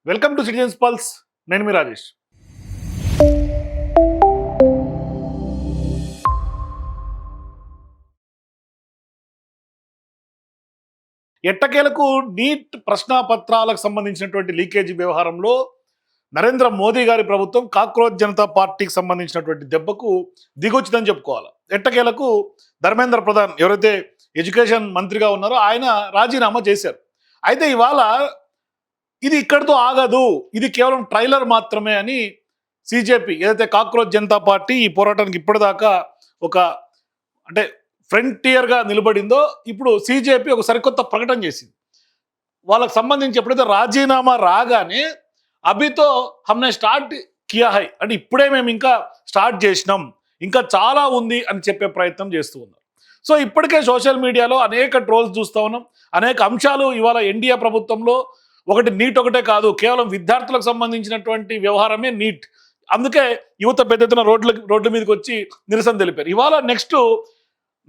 Welcome to citizens pulse. నేను మీ రాజేష్. ఎట్టకేలకు neat ప్రశ్నాపత్రాలకు సంబంధించినటువంటి లీకేజీ వ్యవహారంలో నరేంద్ర మోదీ గారి ప్రభుత్వం కాక్రోచ్ జనతా పార్టీకి సంబంధించినటువంటి దెబ్బకు దిగొచ్చిందని చెప్పుకోవాలి. ఎట్టకేలకు ధర్మేంద్ర ప్రధాన్ ఎవరైతే ఎడ్యుకేషన్ మంత్రిగా ఉన్నారో ఆయన రాజీనామా చేశారు. అయితే ఇవాళ ఇది ఇక్కడితో ఆగదు, ఇది కేవలం ట్రైలర్ మాత్రమే అని సిజేపీ ఏదైతే కాక్రోచ్ జనతా పార్టీ ఈ పోరాటానికి ఇప్పటిదాకా ఒక అంటే ఫ్రంటియర్గా నిలబడిందో ఇప్పుడు సిజేపీ ఒక సరికొత్త ప్రకటన చేసింది. వాళ్ళకి సంబంధించి ఎప్పుడైతే రాజీనామా రాగానే అభితో హమ్నే స్టార్ట్ కియా హై అంటే ఇప్పుడే మేము ఇంకా స్టార్ట్ చేసినాం, ఇంకా చాలా ఉంది అని చెప్పే ప్రయత్నం చేస్తూ ఉన్నారు. సో ఇప్పటికే సోషల్ మీడియాలో అనేక ట్రోల్స్ చూస్తూ ఉన్నాం, అనేక అంశాలు ఇవాళ ఎన్డీఏ ప్రభుత్వంలో ఒకటి నీట్ ఒకటే కాదు, కేవలం విద్యార్థులకు సంబంధించినటువంటి వ్యవహారమే నీట్. అందుకే యువత పెద్ద ఎత్తున రోడ్ల మీదకి వచ్చి నిరసన తెలిపారు. ఇవాళ నెక్స్ట్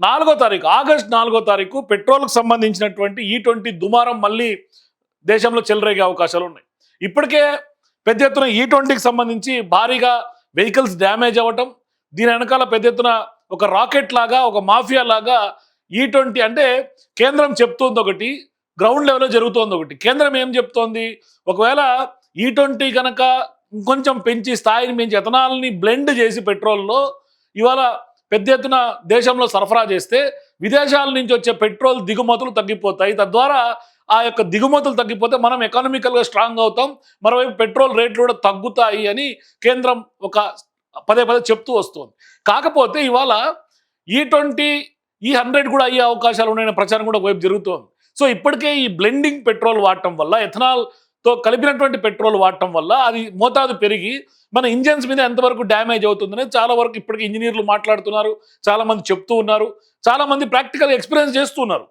4వ తారీఖు ఆగస్టు 4వ తారీఖు పెట్రోల్కి సంబంధించినటువంటి E20 దుమారం మళ్ళీ దేశంలో చెలరేగే అవకాశాలు ఉన్నాయి. ఇప్పటికే పెద్ద ఎత్తున E20కి సంబంధించి భారీగా వెహికల్స్ డ్యామేజ్ అవ్వటం, దీని వెనకాల పెద్ద ఎత్తున ఒక రాకెట్ లాగా ఒక మాఫియా లాగా E20 అంటే కేంద్రం చెప్తోంది ఒకటి, గ్రౌండ్ లెవెల్లో జరుగుతోంది ఒకటి. కేంద్రం ఏం చెప్తోంది, ఒకవేళ E20 కనుక ఇంకొంచెం పెంచి స్థాయిని పెంచి ఎథనాల్ని బ్లెండ్ చేసి పెట్రోల్లో ఇవాళ పెద్ద ఎత్తున దేశంలో సరఫరా చేస్తే విదేశాల నుంచి వచ్చే పెట్రోల్ దిగుమతులు తగ్గిపోతాయి. తద్వారా ఆ యొక్క దిగుమతులు తగ్గిపోతే మనం ఎకనామికల్గా స్ట్రాంగ్ అవుతాం, మరోవైపు పెట్రోల్ రేట్లు కూడా తగ్గుతాయి అని కేంద్రం ఒక పదే చెప్తూ వస్తుంది. కాకపోతే ఇవాళ E20 E100 కూడా అయ్యే అవకాశాలు ఉన్నాయనే ప్రచారం కూడా వైపు జరుగుతోంది. సో ఇప్పటికే ఈ బ్లెండింగ్ పెట్రోల్ వాడటం వల్ల, ఎథనాల్తో కలిపినటువంటి పెట్రోల్ వాడటం వల్ల అది మోతాదు పెరిగి మన ఇంజన్స్ మీద ఎంతవరకు డ్యామేజ్ అవుతుందని చాలా వరకు ఇప్పటికీ ఇంజనీర్లు మాట్లాడుతున్నారు, చాలామంది చెప్తూ ఉన్నారు, చాలామంది ప్రాక్టికల్ ఎక్స్పీరియన్స్ చేస్తున్నారు.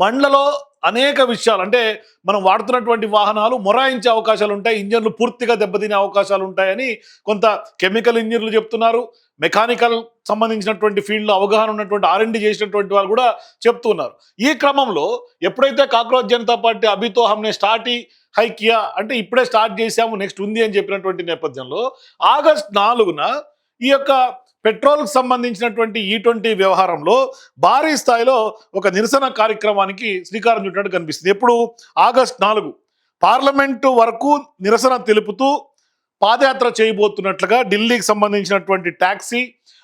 బండ్లలో అనేక విషయాలు అంటే మనం వాడుతున్నటువంటి వాహనాలు మొరాయించే అవకాశాలు ఉంటాయి, ఇంజన్లు పూర్తిగా దెబ్బతినే అవకాశాలు ఉంటాయని కొంత కెమికల్ ఇంజనీర్లు చెప్తున్నారు. మెకానికల్ సంబంధించినటువంటి ఫీల్డ్లో అవగాహన ఉన్నటువంటి R&D చేసినటువంటి వాళ్ళు కూడా చెప్తున్నారు. ఈ క్రమంలో ఎప్పుడైతే కాక్రోచ్ జనతా పార్టీ అభితో హమ్నే స్టార్ట్ హై కియా అంటే ఇప్పుడే స్టార్ట్ చేశాము, నెక్స్ట్ ఉంది అని చెప్పినటువంటి నేపథ్యంలో ఆగస్టు 4న ఈ యొక్క పెట్రోల్కి సంబంధించినటువంటి E20 వ్యవహారంలో భారీ స్థాయిలో ఒక నిరసన కార్యక్రమానికి శ్రీకారం చుట్టినట్టు కనిపిస్తుంది. ఎప్పుడు ఆగస్టు 4 పార్లమెంటు వరకు నిరసన తెలుపుతూ పాదయాత్ర చేయబోతున్నట్లుగా ఢిల్లీకి సంబంధించినటువంటి ట్యాక్సీ,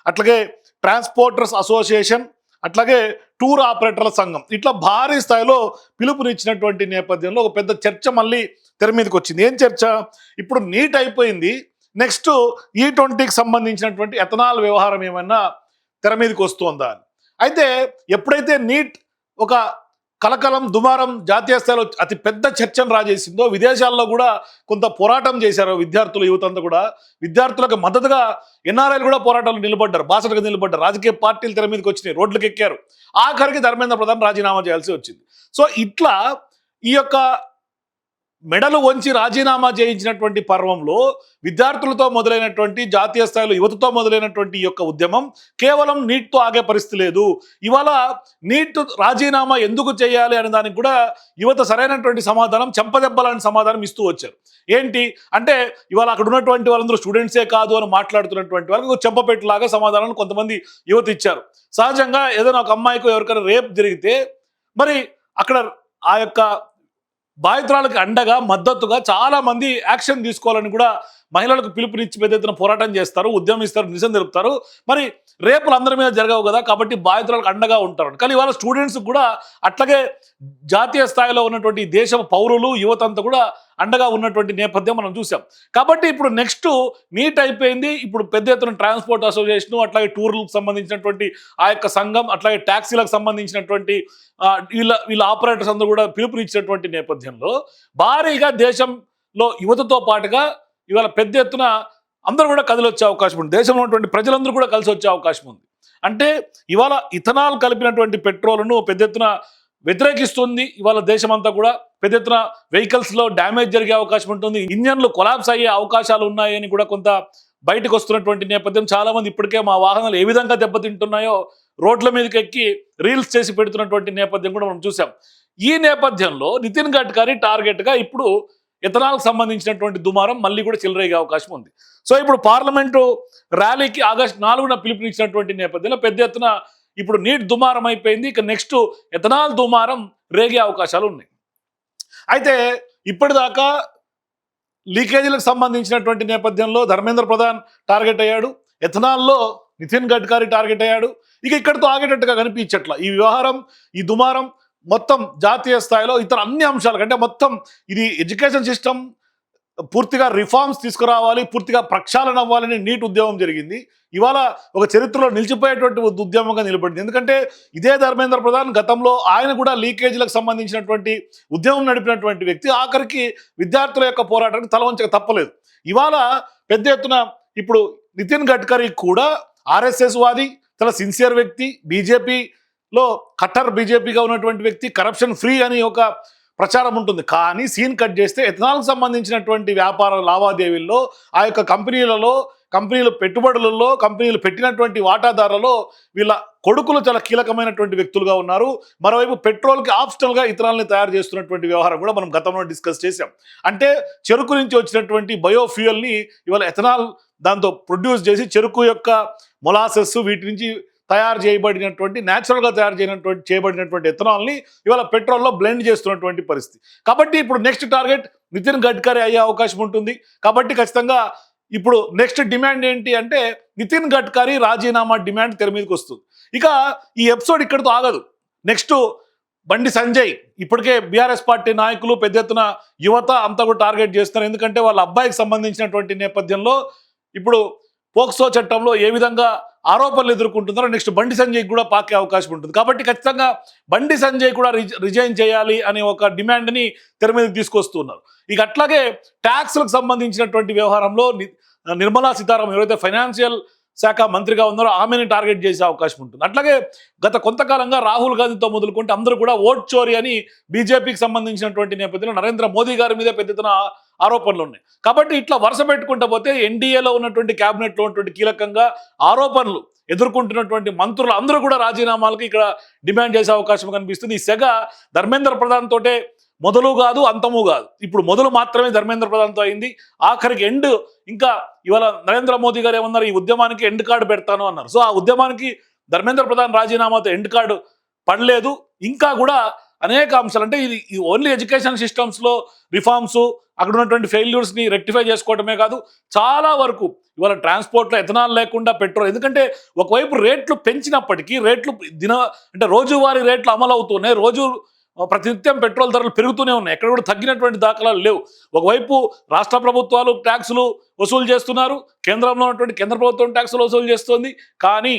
అట్లాగే ట్రాన్స్పోర్టర్స్ అసోసియేషన్, అట్లాగే టూర్ ఆపరేటర్ల సంఘం ఇట్లా భారీ స్థాయిలో పిలుపునిచ్చినటువంటి నేపథ్యంలో ఒక పెద్ద చర్చ మళ్ళీ తెర మీదకి వచ్చింది. ఏం చర్చ, ఇప్పుడు నీట్ అయిపోయింది, నెక్స్ట్ E20కి సంబంధించినటువంటి ఎథనాల్ వ్యవహారం ఏమైనా తెర మీదకి వస్తుందా అని. అయితే ఎప్పుడైతే నీట్ ఒక కలకలం దుమారం జాతీయ స్థాయిలో అతి పెద్ద చర్చను రాజేసిందో, విదేశాల్లో కూడా కొంత పోరాటం చేశారు విద్యార్థులు, యువత అంతా కూడా విద్యార్థులకు మద్దతుగా NRIలు కూడా పోరాటాలు నిలబడ్డారు, బాసటగా నిలబడ్డారు, రాజకీయ పార్టీలు తెర మీదకి వచ్చినాయి, రోడ్లకు ఎక్కారు. ఆఖరికి ధర్మేంద్ర ప్రధాన్ రాజీనామా చేయాల్సి వచ్చింది. సో ఇట్లా ఈ యొక్క మెడలు వంచి రాజీనామా చేయించినటువంటి పర్వంలో విద్యార్థులతో మొదలైనటువంటి జాతీయ స్థాయిలో యువతతో మొదలైనటువంటి ఈ యొక్క ఉద్యమం కేవలం నీట్తో ఆగే పరిస్థితి లేదు. ఇవాళ నీట్ రాజీనామా ఎందుకు చేయాలి అనే దానికి కూడా యువత సరైనటువంటి సమాధానం, చెంపదెబ్బలాంటి సమాధానం ఇస్తూ వచ్చారు. ఏంటి అంటే ఇవాళ అక్కడ ఉన్నటువంటి వాళ్ళందరూ స్టూడెంట్సే కాదు అని మాట్లాడుతున్నటువంటి వాళ్ళకి చెంపపెట్టులాగా సమాధానం కొంతమంది యువత ఇచ్చారు. సహజంగా ఏదైనా ఒక అమ్మాయికి ఎవరికైనా రేప్ జరిగితే మరి అక్కడ ఆ యొక్క బాధితురాలకు అండగా మద్దతుగా చాలా మంది యాక్షన్ తీసుకోవాలని కూడా మహిళలకు పిలుపునిచ్చి పెద్ద ఎత్తున పోరాటం చేస్తారు, ఉద్యమిస్తారు, నిరసన తెలుపుతారు. మరి రేపులు అందరి మీద జరగవు కదా, కాబట్టి బాధితురాలకు అండగా ఉంటారు. కానీ ఇవాళ స్టూడెంట్స్ కూడా అట్లాగే జాతీయ స్థాయిలో ఉన్నటువంటి దేశ పౌరులు యువత అంతా కూడా అండగా ఉన్నటువంటి నేపథ్యం మనం చూసాం. కాబట్టి ఇప్పుడు నెక్స్ట్ నీట్ అయిపోయింది, ఇప్పుడు పెద్ద ఎత్తున ట్రాన్స్పోర్ట్ అసోసియేషన్, అట్లాగే టూర్లకు సంబంధించినటువంటి ఆ యొక్క సంఘం, అట్లాగే ట్యాక్సీలకు సంబంధించినటువంటి వీళ్ళ ఆపరేటర్స్ అందరూ కూడా పిలుపునిచ్చినటువంటి నేపథ్యంలో భారీగా దేశంలో యువతతో పాటుగా ఇవాళ పెద్ద ఎత్తున అందరూ కూడా కదిలొచ్చే అవకాశం ఉంది, దేశంలో ఉన్నటువంటి ప్రజలందరూ కూడా కలిసి వచ్చే అవకాశం ఉంది. అంటే ఇవాళ ఇథనాల్ కలిపినటువంటి పెట్రోల్ను పెద్ద ఎత్తున వ్యతిరేకిస్తుంది. ఇవాళ దేశమంతా కూడా పెద్ద ఎత్తున వెహికల్స్లో డ్యామేజ్ జరిగే అవకాశం ఉంటుంది, ఇంజన్లు కొలాప్స్ అయ్యే అవకాశాలు ఉన్నాయని కూడా కొంత బయటకు వస్తున్నటువంటి నేపథ్యం. చాలామంది ఇప్పటికే మా వాహనాలు ఏ విధంగా దెబ్బతింటున్నాయో రోడ్ల మీదకి ఎక్కి రీల్స్ చేసి పెడుతున్నటువంటి నేపథ్యం కూడా మనం చూసాం. ఈ నేపథ్యంలో నితిన్ గడ్కరీ టార్గెట్గా ఇప్పుడు ఎథనాల్కి సంబంధించినటువంటి దుమారం మళ్ళీ కూడా చెలరేగే అవకాశం ఉంది. సో ఇప్పుడు పార్లమెంటు ర్యాలీకి ఆగస్టు 4న పిలుపునిచ్చినటువంటి నేపథ్యంలో పెద్ద ఎత్తున ఇప్పుడు నీట్ దుమారం అయిపోయింది. ఇక నెక్స్ట్ ఎథనాల్ దుమారం రేగే అవకాశాలు ఉన్నాయి. అయితే ఇప్పటిదాకా లీకేజీలకు సంబంధించినటువంటి నేపథ్యంలో ధర్మేంద్ర ప్రధాన్ టార్గెట్ అయ్యాడు, ఎథనాల్లో నితిన్ గడ్కరీ టార్గెట్ అయ్యాడు. ఇక ఇక్కడితో ఆగేటట్టుగా కనిపించట్ల ఈ వ్యవహారం, ఈ దుమారం మొత్తం జాతీయ స్థాయిలో ఇతర అన్ని అంశాలు అంటే మొత్తం ఇది ఎడ్యుకేషన్ సిస్టమ్ పూర్తిగా రిఫార్మ్స్ తీసుకురావాలి, పూర్తిగా ప్రక్షాళన అవ్వాలని నీట్ ఉద్యమం జరిగింది. ఇవాళ ఒక చరిత్రలో నిలిచిపోయేటువంటి ఉద్యమంగా నిలబడింది. ఎందుకంటే ఇదే ధర్మేంద్ర ప్రధాన్ గతంలో ఆయన కూడా లీకేజీలకు సంబంధించినటువంటి ఉద్యమం నడిపినటువంటి వ్యక్తి. ఆఖరికి విద్యార్థుల యొక్క పోరాటానికి తల వంచక తప్పలేదు. ఇవాళ పెద్ద ఎత్తున ఇప్పుడు నితిన్ గడ్కరీ కూడా ఆర్ఎస్ఎస్ వాది, చాలా సిన్సియర్ వ్యక్తి, బీజేపీలో కట్టర్ బీజేపీగా ఉన్నటువంటి వ్యక్తి, కరప్షన్ ఫ్రీ అని ఒక ప్రచారం ఉంటుంది. కానీ సీన్ కట్ చేస్తే ఎథనాల్కి సంబంధించినటువంటి వ్యాపార లావాదేవీల్లో ఆ యొక్క కంపెనీలు పెట్టుబడులలో, కంపెనీలు పెట్టినటువంటి వాటాదారులలో వీళ్ళ కొడుకులు చాలా కీలకమైనటువంటి వ్యక్తులుగా ఉన్నారు. మరోవైపు పెట్రోల్కి ఆప్షనల్గా ఇథనాల్ని తయారు చేస్తున్నటువంటి వ్యవహారం కూడా మనం గతంలో డిస్కస్ చేసాం. అంటే చెరుకు నుంచి వచ్చినటువంటి బయోఫ్యూయల్ని ఇవాళ ఎథనాల్ దాంతో ప్రొడ్యూస్ చేసి చెరుకు యొక్క మొలాసెస్ వీటి నుంచి తయారు చేయబడినటువంటి న్యాచురల్గా చేయబడినటువంటి ఎథనాల్ని ఇవాళ పెట్రోల్లో బ్లెండ్ చేస్తున్నటువంటి పరిస్థితి. కాబట్టి ఇప్పుడు నెక్స్ట్ టార్గెట్ నితిన్ గడ్కరీ అయ్యే అవకాశం ఉంటుంది. కాబట్టి ఖచ్చితంగా ఇప్పుడు నెక్స్ట్ డిమాండ్ ఏంటి అంటే నితిన్ గడ్కరీ రాజీనామా డిమాండ్ తెర మీదకి వస్తుంది. ఇక ఈ ఎపిసోడ్ ఇక్కడితో ఆగదు. నెక్స్ట్ బండి సంజయ్ ఇప్పటికే బీఆర్ఎస్ పార్టీ నాయకులు పెద్ద ఎత్తున యువత అంతా కూడా టార్గెట్ చేస్తున్నారు. ఎందుకంటే వాళ్ళ అబ్బాయికి సంబంధించినటువంటి నేపథ్యంలో ఇప్పుడు పోక్సో చట్టంలో ఏ విధంగా ఆరోపణలు ఎదుర్కొంటున్నారో నెక్స్ట్ బండి సంజయ్ కూడా పాకే అవకాశం ఉంటుంది. కాబట్టి ఖచ్చితంగా బండి సంజయ్ కూడా రిజైన్ చేయాలి అనే ఒక డిమాండ్ని తెర మీదకి తీసుకొస్తున్నారు. ఇక అట్లాగే ట్యాక్స్లకు సంబంధించినటువంటి వ్యవహారంలో నిర్మలా సీతారామన్ ఎవరైతే ఫైనాన్షియల్ శాఖ మంత్రిగా ఉన్నారో ఆమెని టార్గెట్ చేసే అవకాశం ఉంటుంది. అట్లాగే గత కొంతకాలంగా రాహుల్ గాంధీతో మొదలుకుంటే అందరూ కూడా ఓట్ చోరీ అని బీజేపీకి సంబంధించినటువంటి నేపథ్యంలో నరేంద్ర మోదీ గారి మీద పెద్ద ఎత్తున ఆరోపణలు ఉన్నాయి. కాబట్టి ఇట్లా వరుస పెట్టుకుంటూ పోతే ఎన్డీఏలో ఉన్నటువంటి క్యాబినెట్లో ఉన్నటువంటి కీలకంగా ఆరోపణలు ఎదుర్కొంటున్నటువంటి మంత్రులు అందరూ కూడా రాజీనామాలకు ఇక్కడ డిమాండ్ చేసే అవకాశం కనిపిస్తుంది. ఈ సెగ ధర్మేంద్ర ప్రధాన్ తోటే మొదలు కాదు, అంతము కాదు. ఇప్పుడు మొదలు మాత్రమే ధర్మేంద్ర ప్రధాన్తో అయింది. ఆఖరికి ఎండ్ ఇంకా ఇవాళ నరేంద్ర మోదీ గారు ఏమన్నారు, ఈ ఉద్యమానికి ఎండ్ కార్డు పెడతాను అన్నారు. సో ఆ ఉద్యమానికి ధర్మేంద్ర ప్రధాన్ రాజీనామాతో ఎండ్ కార్డు పడలేదు. ఇంకా కూడా అనేక అంశాలు అంటే ఇది ఓన్లీ ఎడ్యుకేషన్ సిస్టమ్స్లో రిఫార్మ్స్, అక్కడ ఉన్నటువంటి ఫెయిల్యూర్స్ని రెక్టిఫై చేసుకోవడమే కాదు, చాలా వరకు ఇవాళ ట్రాన్స్పోర్ట్లో ఎథనాల్ లేకుండా పెట్రోల్, ఎందుకంటే ఒకవైపు రేట్లు పెంచినప్పటికీ రేట్లు అంటే రోజువారీ రేట్లు అమలు అవుతున్నాయి. ప్రతినిత్యం పెట్రోల్ ధరలు పెరుగుతూనే ఉన్నాయి. ఎక్కడ కూడా తగ్గినటువంటి దాఖలాలు లేవు. ఒకవైపు రాష్ట్ర ప్రభుత్వాలు ట్యాక్సులు వసూలు చేస్తున్నారు, కేంద్రంలో ఉన్నటువంటి కేంద్ర ప్రభుత్వం ట్యాక్సులు వసూలు చేస్తుంది. కానీ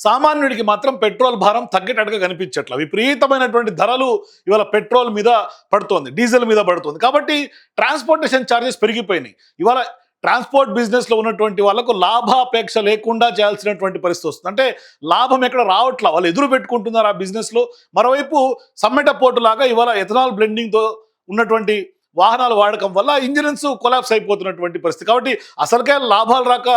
సామాన్యుడికి మాత్రం పెట్రోల్ భారం తగ్గేటట్టుగా కనిపించట్ల. విపరీతమైనటువంటి ధరలు ఇవాళ పెట్రోల్ మీద పడుతోంది, డీజిల్ మీద పడుతుంది. కాబట్టి ట్రాన్స్పోర్టేషన్ ఛార్జెస్ పెరిగిపోయినాయి. ఇవాళ ట్రాన్స్పోర్ట్ బిజినెస్లో ఉన్నటువంటి వాళ్ళకు లాభాపేక్ష లేకుండా చేయాల్సినటువంటి పరిస్థితి వస్తుంది. అంటే లాభం ఎక్కడ రావట్లా, వాళ్ళు ఎదురు పెట్టుకుంటున్నారు ఆ బిజినెస్లో. మరోవైపు సమ్మెట పోర్టు లాగా ఇవాళ ఎథనాల్ బ్లెండింగ్తో ఉన్నటువంటి వాహనాల వాడకం వల్ల ఇంజిన్స్ కొలాప్స్ అయిపోతున్నటువంటి పరిస్థితి. కాబట్టి అసలుకే లాభాలు రాక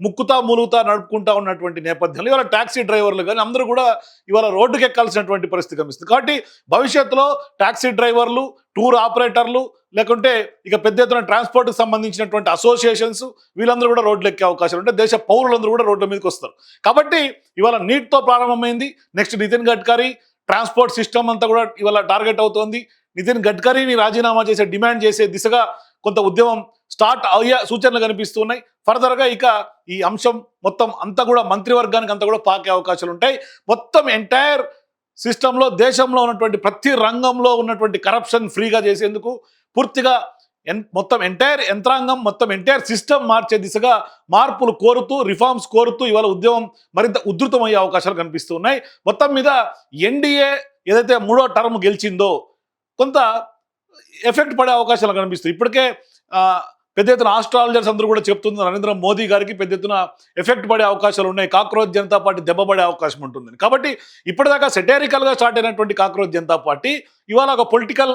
ముక్కుతా మూలుగుతా నడుపుకుంటా ఉన్నటువంటి నేపథ్యంలో ఇవాళ ట్యాక్సీ డ్రైవర్లు కానీ అందరూ కూడా ఇవాళ రోడ్డుకి ఎక్కాల్సినటువంటి పరిస్థితి కనిపిస్తుంది. కాబట్టి భవిష్యత్తులో ట్యాక్సీ డ్రైవర్లు, టూర్ ఆపరేటర్లు, లేకుంటే ఇక పెద్ద ఎత్తున ట్రాన్స్పోర్ట్కి సంబంధించినటువంటి అసోసియేషన్స్ వీళ్ళందరూ కూడా రోడ్లు ఎక్కే అవకాశం ఉంటే దేశ పౌరులందరూ కూడా రోడ్ల మీదకి వస్తారు. కాబట్టి ఇవాళ నీట్తో ప్రారంభమైంది. Next Nitin Gadkari transport system అంతా కూడా ఇవాళ టార్గెట్ అవుతోంది. నితిన్ గడ్కరీని రాజీనామా చేసే డిమాండ్ చేసే దిశగా కొంత ఉద్యమం స్టార్ట్ అయ్యే సూచనలు కనిపిస్తున్నాయి. ఫర్దర్గా ఇక ఈ అంశం మొత్తం అంతా కూడా మంత్రివర్గానికి అంతా కూడా పాకే అవకాశాలు ఉంటాయి. మొత్తం ఎంటైర్ సిస్టంలో దేశంలో ఉన్నటువంటి ప్రతి రంగంలో ఉన్నటువంటి కరప్షన్ ఫ్రీగా చేసేందుకు పూర్తిగా మొత్తం ఎంటైర్ యంత్రాంగం, మొత్తం ఎంటైర్ సిస్టమ్ మార్చే దిశగా మార్పులు కోరుతూ, రిఫార్మ్స్ కోరుతూ ఇవాళ ఉద్యమం మరింత ఉధృతమయ్యే అవకాశాలు కనిపిస్తూ ఉన్నాయి. మొత్తం మీద ఎన్డీఏ ఏదైతే 3వ టర్మ్ గెలిచిందో కొంత ఎఫెక్ట్ పడే అవకాశాలు కనిపిస్తాయి. ఇప్పటికే పెద్ద ఎత్తున ఆస్ట్రాలజర్స్ అందరూ కూడా చెప్తున్నారు నరేంద్ర మోదీ గారికి పెద్ద ఎత్తున ఎఫెక్ట్ పడే అవకాశాలు ఉన్నాయి, కాక్రోచ్ జనతా పార్టీ దెబ్బపడే అవకాశం ఉంటుంది. కాబట్టి ఇప్పటిదాకా సెటేరికల్గా స్టార్ట్ అయినటువంటి కాక్రోచ్ జనతా పార్టీ ఇవాళ ఒక పొలిటికల్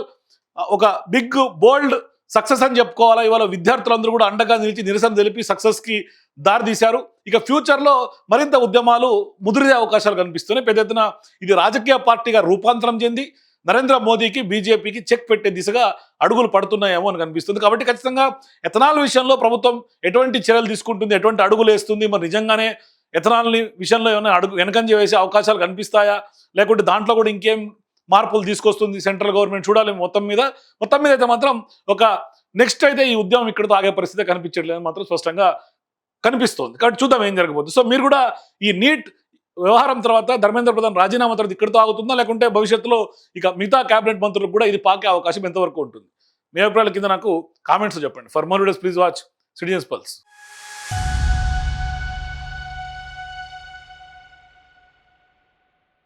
ఒక బిగ్ బోల్డ్ సక్సెస్ అని చెప్పుకోవాలా. ఇవాళ విద్యార్థులందరూ కూడా అండగా నిలిచి నిరసన తెలిపి సక్సెస్కి దారితీశారు. ఇక ఫ్యూచర్లో మరింత ఉద్యమాలు ముదిరే అవకాశాలు కనిపిస్తున్నాయి. పెద్ద ఎత్తున ఇది రాజకీయ పార్టీగా రూపాంతరం చెంది నరేంద్ర మోదీకి బీజేపీకి చెక్ పెట్టే దిశగా అడుగులు పడుతున్నాయేమో అని కనిపిస్తుంది. కాబట్టి ఖచ్చితంగా ఎథనాల్ విషయంలో ప్రభుత్వం ఎటువంటి చర్యలు తీసుకుంటుంది, ఎటువంటి అడుగులు వేస్తుంది, మరి నిజంగానే ఎథనాల్ విషయంలో ఏమైనా అడుగు వెనకంజ వేసే అవకాశాలు కనిపిస్తాయా, లేకుంటే దాంట్లో కూడా ఇంకేం మార్పులు తీసుకొస్తుంది సెంట్రల్ గవర్నమెంట్ చూడాలి. మొత్తం మీద అయితే మాత్రం ఒక నెక్స్ట్ అయితే ఈ ఉద్యమం ఇక్కడితో ఆగే పరిస్థితి కనిపించట్లేదు మాత్రం స్పష్టంగా కనిపిస్తోంది. కాబట్టి చూద్దాం ఏం జరగబోతుంది. సో మీరు కూడా ఈ నీట్ వ్యవహారం తర్వాత ధర్మేంద్ర ప్రధాన్ రాజీనామా తర్వాత ఇక్కడితో ఆగుతుందా, లేకుంటే భవిష్యత్తులో ఇక మిగతా కేబినెట్ మంత్రులకు కూడా ఇది పాకే అవకాశం ఎంతవరకు ఉంటుంది? మీ అభిప్రాయాల కింద నాకు కామెంట్స్ చెప్పండి. For more videos please watch citizens pulse.